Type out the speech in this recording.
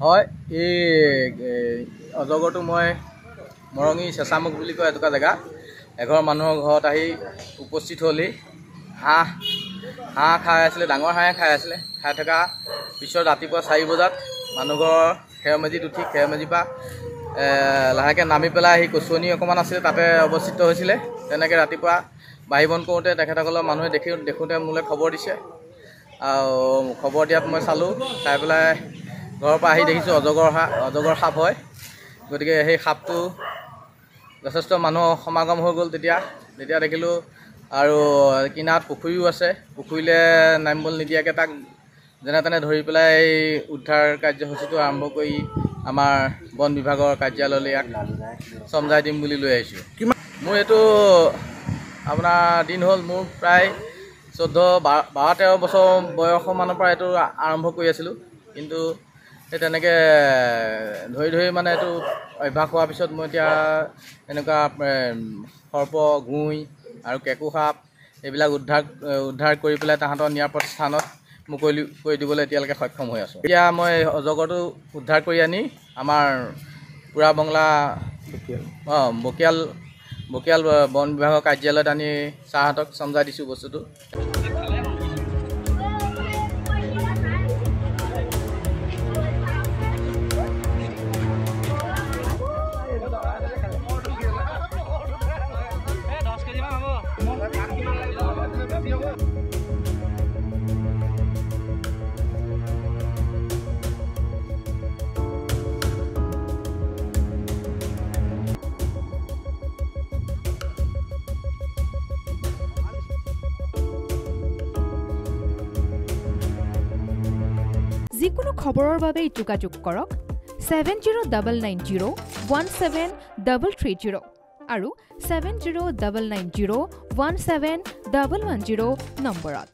হয় এই অজগৰটো মই মৰঙী চেঁচামুখ বুলি কয় এটুকুৰা জেগা এঘৰ মানুহৰ ঘৰত আহি উপস্থিত হ'লি হাঁহ খাই আছিলে ডাঙৰ হাঁহে খাই আছিলে খাই থকা পিছত ৰাতিপুৱা 4 বজাত মানুহঘৰ খেৰ মেজিত উঠি খেৰ মেজিৰ পৰা লাহেকৈ নামি পেলাই আহি কচুৱনি অকণমান আছিলে তাতে অৱস্থিত হৈছিলে তেনেকৈ ৰাতিপুৱা বাঢ়ি বন কৰোঁতে তেখেতসকলৰ মানুহে দেখোঁতে মোলৈ খবৰ দিছে আৰু খবৰ দিয়াত মই চালোঁ চাই পেলাই ঘৰৰ পৰা আহি দেখিছোঁ অজগৰ সাপ হয় গতিকে সেই সাপটো যথেষ্ট মানুহ সমাগম হৈ গ'ল তেতিয়া দেখিলোঁ আৰু কিনাৰত পুখুৰীও আছে পুখুৰীলৈ নামিবলৈ নিদিয়াকৈ তাক যেনে তেনে ধৰি পেলাই উদ্ধাৰ কাৰ্যসূচীটো আৰম্ভ কৰি আমাৰ বন বিভাগৰ কাৰ্যালয়লৈ ইয়াক চমজাই দিম বুলি লৈ আহিছোঁ মোৰ এইটো আপোনাৰ দিন হ'ল মোৰ প্ৰায় 12-13 বছৰ বয়সৰ মানৰ পৰা এইটো আৰম্ভ কৰি আছিলোঁ কিন্তু সেই তেনেকৈ ধৰি মানে এইটো অভ্যাস হোৱাৰ পিছত মই এতিয়া এনেকুৱা সৰ্প গুই আৰু কেঁকু সাপ এইবিলাক উদ্ধাৰ কৰি পেলাই তাহাঁতৰ নিৰাপদ স্থানত মুকলি কৰি দিবলৈ এতিয়ালৈকে সক্ষম হৈ আছোঁ এতিয়া মই অজগৰটো উদ্ধাৰ কৰি আনি আমাৰ পুৰা বংলা বকিয়াল বন বিভাগৰ কাৰ্যালয়ত আনি ছাৰহঁতক চমজাই দিছোঁ বস্তুটো যিকোনো খবৰৰ বাবে যোগাযোগ কৰক 7099017330 আৰু 7099017110 নম্বৰত।